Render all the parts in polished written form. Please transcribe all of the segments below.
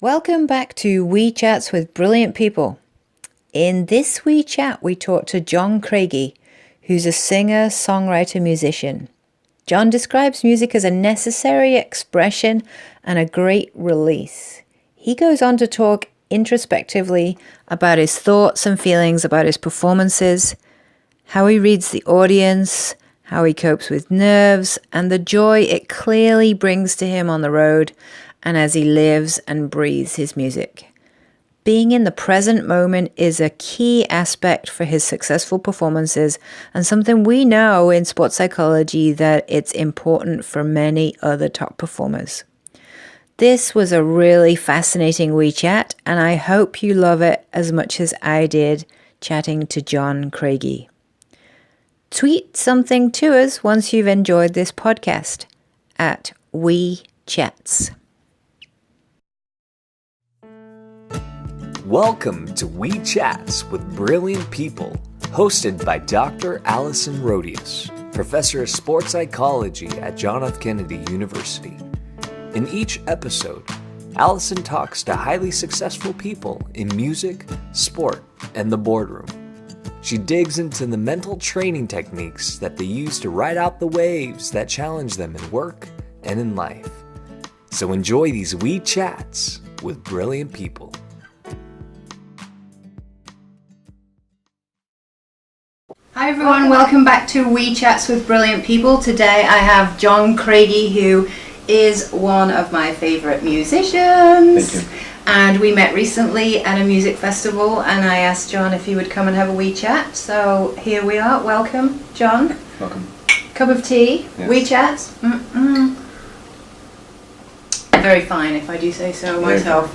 Welcome back to WeeChats with Brilliant People. In this WeeChat, we talk to John Craigie, who's a singer, songwriter, musician. John describes music as a necessary expression and a great release. He goes on to talk introspectively about his thoughts and feelings about his performances, how he reads the audience, how he copes with nerves, and the joy it clearly brings to him on the road and as he lives and breathes his music. Being in the present moment is a key aspect for his successful performances and something we know in sports psychology that it's important for many other top performers. This was a really fascinating WeeChat, and I hope you love it as much as I did chatting to John Craigie. Tweet something to us once you've enjoyed this podcast at WeeChats. Welcome to WeeChats with Brilliant People, hosted by Dr. Allison Rhodius, Professor of Sports Psychology at John F. Kennedy University. In each episode, Allison talks to highly successful people in music, sport, and the boardroom. She digs into the mental training techniques that they use to ride out the waves that challenge them in work and in life. So enjoy these WeeChats with Brilliant People. Hi everyone, welcome back to WeeChats with Brilliant People. Today I have John Craigie, who is one of my favourite musicians. Thank you. And we met recently at a music festival and I asked John if he would come and have a WeeChat. So here we are. Welcome, John. Welcome. Cup of tea, Yes. WeeChats. Very fine, if I do say so myself.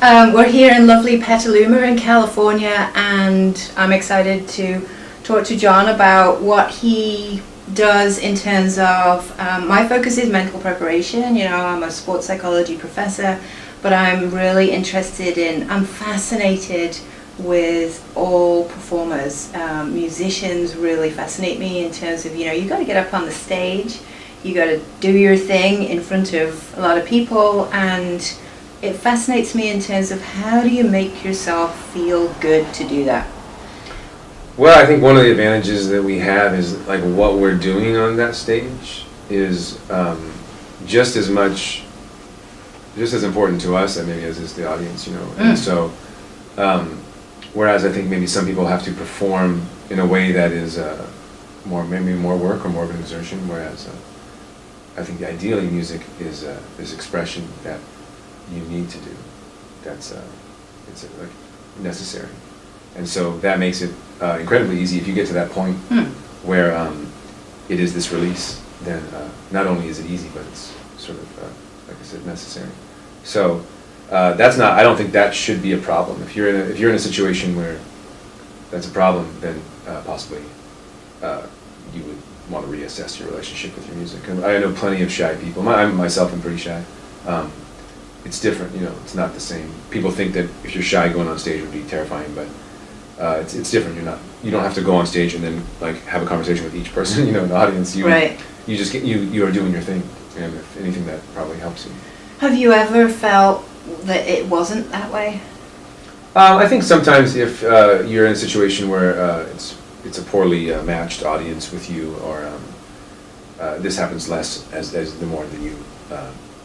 Very. We're here in lovely Petaluma in California, and I'm excited to talk to John about what he does in terms of, my focus is mental preparation. You know, I'm a sports psychology professor, but I'm really I'm fascinated with all performers. Musicians really fascinate me in terms of, you got to get up on the stage, you got to do your thing in front of a lot of people, and it fascinates me in terms of how do you make yourself feel good to do that? Well, I think one of the advantages that we have is like what we're doing on that stage is just as important to us and maybe as is the audience, And so, whereas I think maybe some people have to perform in a way that is maybe more work or more of an exertion, whereas I think ideally music is expression that you need to do. It's like necessary. And so that makes it incredibly easy if you get to that point where it is this release. Then not only is it easy, but it's sort of, like I said, necessary. So I don't think that should be a problem. If you're in a situation where that's a problem, then possibly you would want to reassess your relationship with your music. And I know plenty of shy people. I myself am pretty shy. It's different, it's not the same. People think that if you're shy, going on stage would be terrifying, but it's different. You don't have to go on stage and then like have a conversation with each person, in the audience. You just you are doing your thing, and if anything, that probably helps you. Have you ever felt that it wasn't that way? I think sometimes if you're in a situation where it's a poorly matched audience with you, or this happens less as the more that you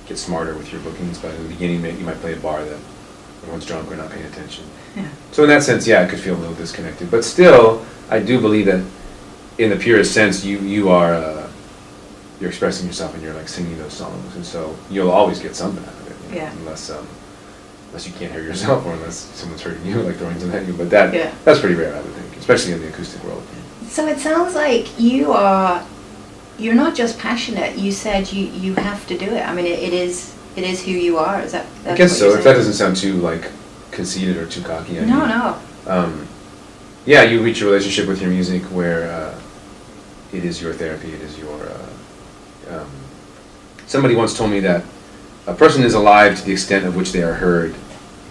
get smarter with your bookings. But in the beginning, you might play a bar that everyone's drunk or not paying attention. Yeah. So in that sense, I could feel a little disconnected. But still, I do believe that in the purest sense, you're expressing yourself and you're like singing those songs, and so you'll always get something out of it. Unless you can't hear yourself, or unless someone's hurting you, like throwing something at you. But that's pretty rare, I would think, especially in the acoustic world. So it sounds like you're not just passionate. You said you have to do it. I mean, it is who you are. Is that? I guess so. If that doesn't sound too like conceited or too cocky. No. You reach a relationship with your music where it is your therapy. It is your. Somebody once told me that a person is alive to the extent of which they are heard.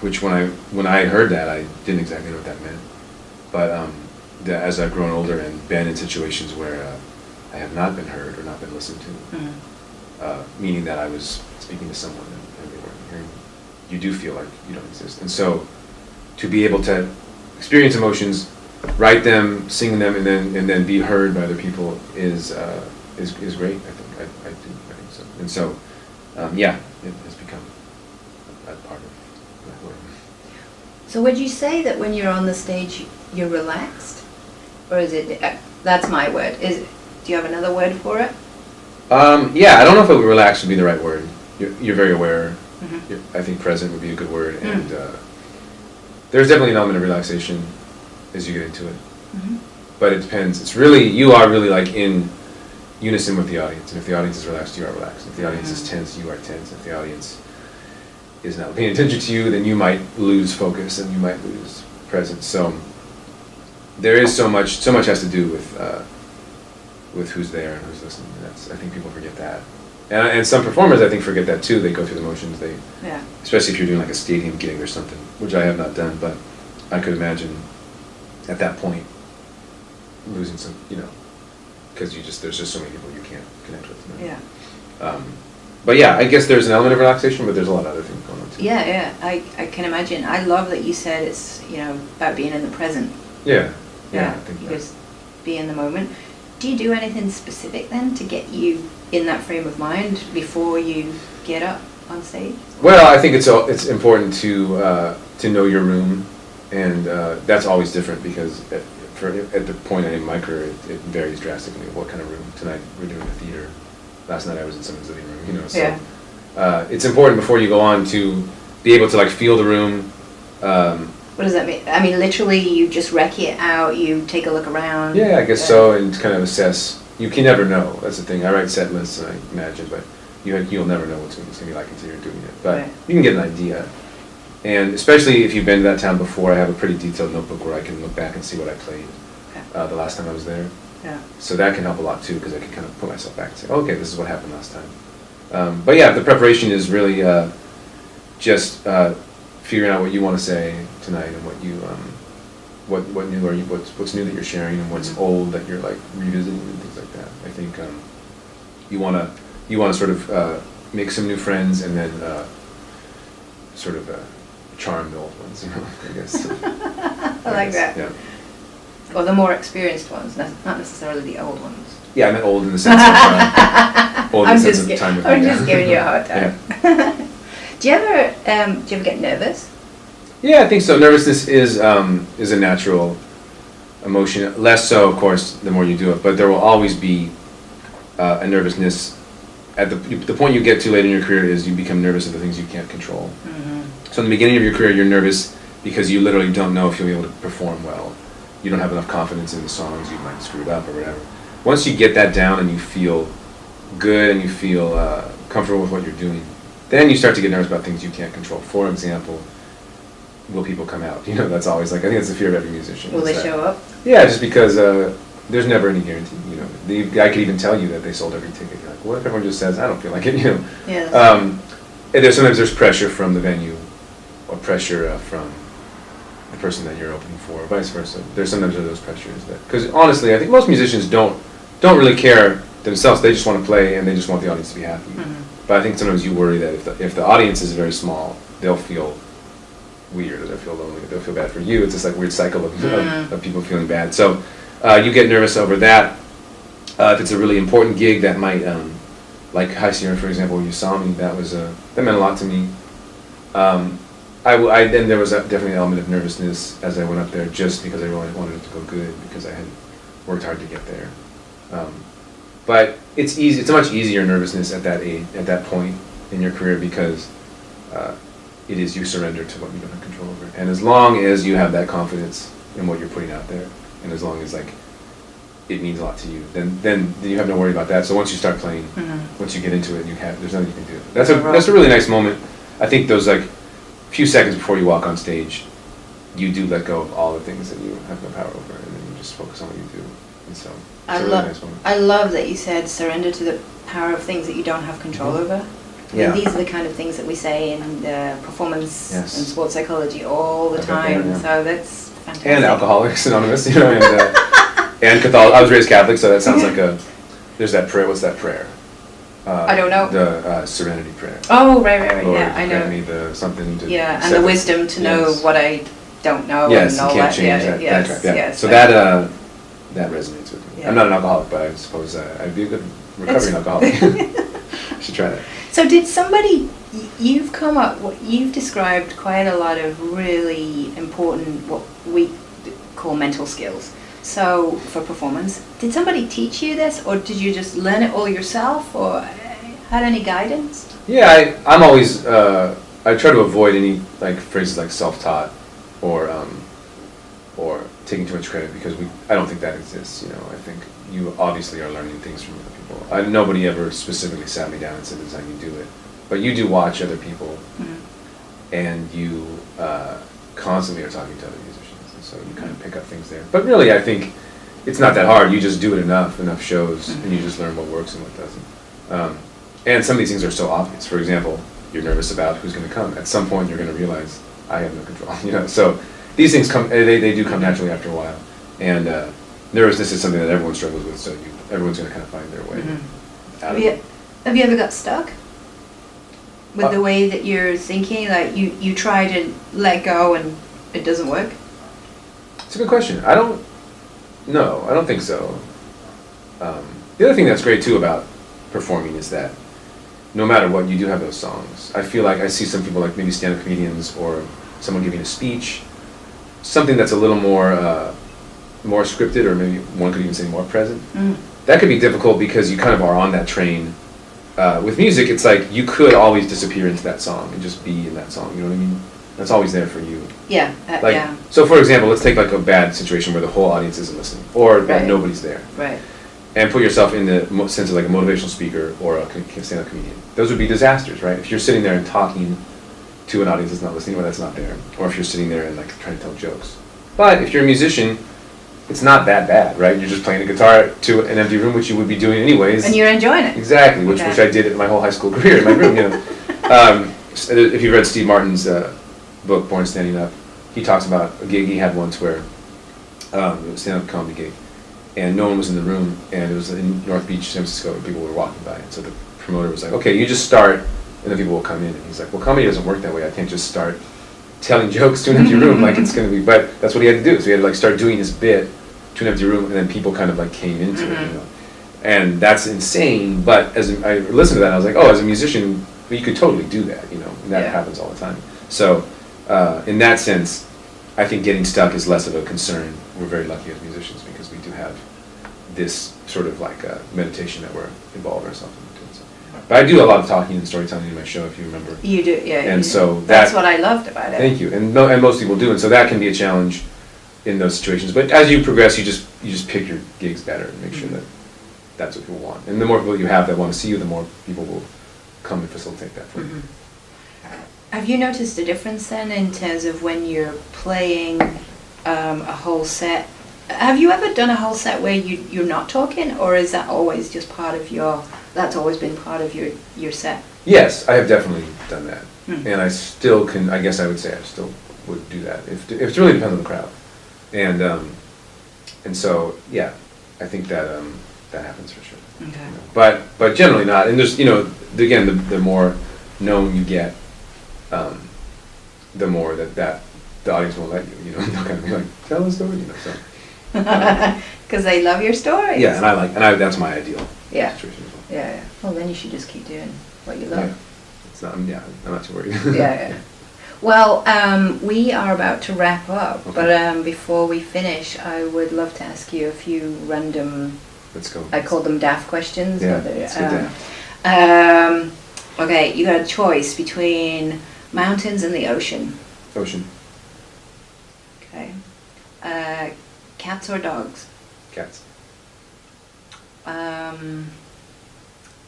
Which when I heard that, I didn't exactly know what that meant. But as I've grown older and been in situations where I have not been heard or not been listened to, meaning that I was speaking to someone and they weren't hearing me. you do feel like you don't exist. And so to be able to experience emotions, write them, sing them, and then be heard by other people is great. I think I think so. And so yeah, it has become a part of my work. So would you say that when you're on the stage you're relaxed, or is it? That's my word. Do you have another word for it? Yeah, I don't know if relaxed would be the right word. You're very aware. Mm-hmm. I think present would be a good word, and there's definitely an element of relaxation as you get into it. Mm-hmm. But it depends. It's really, you are really like in unison with the audience, and if the audience is relaxed, you are relaxed. If the audience is tense, you are tense. If the audience is not paying attention to you, then you might lose focus and you might lose presence. So there is so much has to do with who's there and who's listening. I think people forget that. And some performers, I think, forget that too. They go through the motions. Especially if you're doing like a stadium gig or something, which I have not done, but I could imagine at that point losing some, because there's just so many people you can't connect with. Yeah. But yeah, I guess there's an element of relaxation, but there's a lot of other things going on too. Yeah, I can imagine. I love that you said it's about being in the present. Yeah. I think you just be in the moment. Do you do anything specific then to get you in that frame of mind before you get up on stage? Well, I think it's important to know your room, and that's always different because at the point in my career, it varies drastically. What kind of room? Tonight we're doing a theater. Last night I was in someone's living room. So it's important before you go on to be able to like feel the room. What does that mean? I mean, literally, you just wreck it out. You take a look around. Yeah, I guess so, and kind of assess. You can never know. That's the thing. I write set lists, and I imagine, but you'll never know what it's going to be like until you're doing it. But you can get an idea, and especially if you've been to that town before, I have a pretty detailed notebook where I can look back and see what I played the last time I was there. Yeah. So that can help a lot too, because I can kind of put myself back and say, okay, this is what happened last time. But yeah, the preparation is really just figuring out what you want to say tonight and what you what new are you what's new that you're sharing and what's old that you're like revisiting and things like that. I think you want to sort of make some new friends and then sort of charm the old ones, I guess. I like that. Yeah. Or the more experienced ones, not necessarily the old ones. Yeah, I meant old in the sense of old in the sense of time with me. I'm just giving you a hard time. Yeah. Do you ever get nervous? Yeah, I think so. Nervousness is a natural emotion. Less so, of course, the more you do it. But there will always be a nervousness. At the point you get to later in your career is you become nervous of the things you can't control. Mm-hmm. So in the beginning of your career, you're nervous because you literally don't know if you'll be able to perform well. You don't have enough confidence in the songs. You might screw it up or whatever. Once you get that down and you feel good and you feel comfortable with what you're doing, then you start to get nervous about things you can't control. For example, will people come out? That's always I think that's the fear of every musician. Will they show up? Yeah, just because there's never any guarantee. The guy could even tell you that they sold every ticket. You're like, what if everyone just says, I don't feel like it? Yeah. And sometimes there's pressure from the venue, or pressure from the person that you're opening for, or vice versa. Sometimes those pressures because honestly, I think most musicians don't really care themselves. They just want to play and they just want the audience to be happy. Mm-hmm. But I think sometimes you worry that if the audience is very small, they'll feel weird, or they'll feel lonely, or they'll feel bad for you. It's this weird cycle of people feeling bad. So you get nervous over that. If it's a really important gig that might, like High Sierra, for example, where you saw me, that meant a lot to me. Then there was definitely an element of nervousness as I went up there, just because I really wanted it to go good, because I had worked hard to get there. But it's easy. It's a much easier nervousness at that age, at that point in your career, because it is you surrender to what you don't have control over. And as long as you have that confidence in what you're putting out there, and as long as it means a lot to you, then you have no worry about that. So once you start playing, once you get into it, there's nothing you can do. That's a really nice moment. I think those few seconds before you walk on stage, you do let go of all the things that you have no power over, and then you just focus on what you do. And so I love that you said surrender to the power of things that you don't have control over. Yeah. These are the kind of things that we say in performance and Yes. sports psychology all the time. Yeah. So that's fantastic. And Alcoholics Anonymous, and Catholic. I was raised Catholic, so that sounds like there's that prayer. What's that prayer? I don't know. The Serenity Prayer. Oh, right. Lord, Yeah, I know. grant me the something to. Yeah, and set the wisdom to know yes. what I don't know. Yes, and all you can't that. change Yeah, that. yes, That's right. Yeah. yes, So right. that resonates with me. Yeah. I'm not an alcoholic, but I suppose I'd be a good recovering alcoholic. I should try that. So did somebody, you've described quite a lot of really important, what we call mental skills. So for performance, did somebody teach you this, or did you just learn it all yourself, or had any guidance? Yeah, I'm always, I try to avoid any like phrases like self-taught or taking too much credit, because I don't think that exists. I think you obviously are learning things from other people. Nobody ever specifically sat me down and said, "This is how you do it," but you do watch other people, and you constantly are talking to other musicians, and so you kind of pick up things there. But really, I think it's not that hard. You just do it enough shows, and you just learn what works and what doesn't. And some of these things are so obvious. For example, you're nervous about who's going to come. At some point, you're going to realize I have no control. So these things come. They do come naturally after a while. And nervousness is something that everyone struggles with. So everyone's going to kind of find their way. Out of it. Have you ever got stuck with the way that you're thinking? Like you try to let go and it doesn't work? It's a good question. I don't think so. The other thing that's great too about performing is that no matter what, you do have those songs. I feel like I see some people, like maybe stand-up comedians or someone giving a speech, something that's a little more scripted, or maybe one could even say more present. That could be difficult because you kind of are on that train. With music, it's like you could always disappear into that song and just be in that song. You know what I mean? That's always there for you. Yeah. Yeah. So, for example, let's take like a bad situation where the whole audience isn't listening, or that nobody's there. Right. And put yourself in the sense of like a motivational speaker or a stand-up comedian. Those would be disasters, right? If you're sitting there and talking to an audience that's not listening, or that's not there, or if you're sitting there and like trying to tell jokes. But if you're a musician, it's not that bad, right? You're just playing a guitar to an empty room, which you would be doing anyways. And you're enjoying it. Exactly, which I did in my whole high school career in my room. If you've read Steve Martin's book, Born Standing Up, he talks about a gig he had once where it was a stand-up comedy gig, and no one was in the room, and it was in North Beach, San Francisco, and people were walking by. And so the promoter was like, "Okay, you just start, and then people will come in." And he's like, "Well, comedy doesn't work that way. I can't just start telling jokes to an empty room like it's going to be." But that's what he had to do. So he had to like start doing his bit to an empty room, and then people kind of like came into it, And that's insane. But as I listened to that, I was like, "Oh, as a musician, you could totally do that, And that happens all the time." So in that sense, I think getting stuck is less of a concern. We're very lucky as musicians because we do have this sort of like meditation that we're involved ourselves into. So. But I do a lot of talking and storytelling in my show, if you remember. You do, yeah. And so that's what I loved about it. Thank you. And most people do, and so that can be a challenge in those situations. But as you progress, you just pick your gigs better and make sure that that's what people want. And the more people you have that want to see you, the more people will come and facilitate that for you. Have you noticed a difference then in terms of when you're playing a whole set? Have you ever done a whole set where you're not talking, or is that always just part of that's always been part of your set? Yes, I have definitely done that. And I still can, I guess I would say I still would do that. If it really depends on the crowd. And so, yeah, I think that that happens for sure. Okay. But generally not. And there's, again, the more known you get, the more that the audience will let you, they'll kind of be like, tell a story, so. Because they love your stories. Yeah, and that's my ideal situation as well. Yeah. Well, then you should just keep doing what you love. Yeah. I'm not too worried. Yeah. Well, we are about to wrap up, but before we finish, I would love to ask you a few random. Let's go. I call them daft questions. Yeah. Let's get daft. Okay, you got a choice between mountains and the ocean. Ocean. Okay. Cats or dogs? Cats.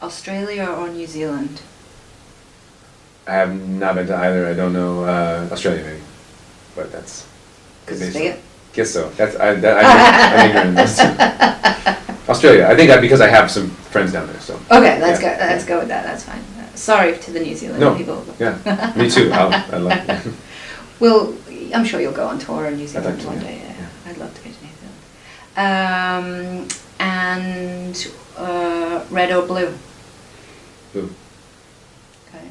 Australia or New Zealand? I have not been to either. I don't know. Australia maybe, but that's. Guess so. I'm ignorant in those two. Australia. I think because I have some friends down there. So. Okay, let's go with that. That's fine. Sorry to the New Zealand people. Yeah, me too. I love it. Well, I'm sure you'll go on tour in New Zealand one day. Yeah. I'd love to go to New Zealand. And red or blue? Blue. Okay.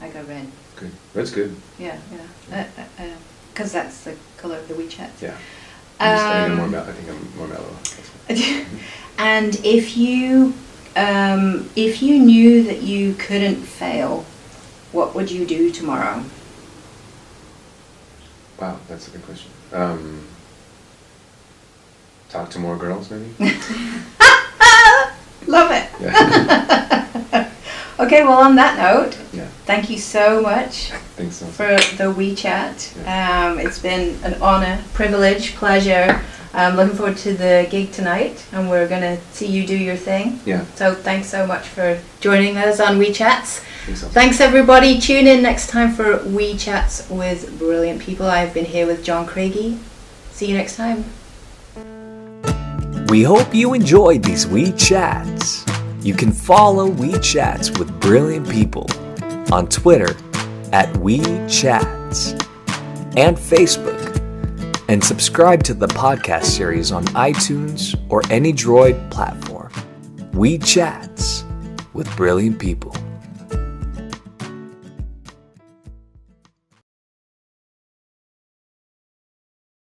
I go red. Good. Red's good. Yeah. Because that's the colour of the WeeChats. Yeah. I think I'm more mellow. And if you knew that you couldn't fail, what would you do tomorrow? Wow, that's a good question. Talk to more girls, maybe? Love it. Yeah. Okay, well, on that note, Yeah. thank you so much Thanks so for the WeeChat. It's been an honor, privilege, pleasure. I'm looking forward to the gig tonight, and we're going to see you do your thing. Yeah. So thanks so much for joining us on WeeChats. Thanks, Thanks everybody. Tune in next time for WeeChats with brilliant people. I've been here with John Craigie. See you next time. We hope you enjoyed these WeeChats. You can follow WeeChats with Brilliant People on Twitter at WeeChats and Facebook, and subscribe to the podcast series on iTunes or any Droid platform. WeeChats with Brilliant People.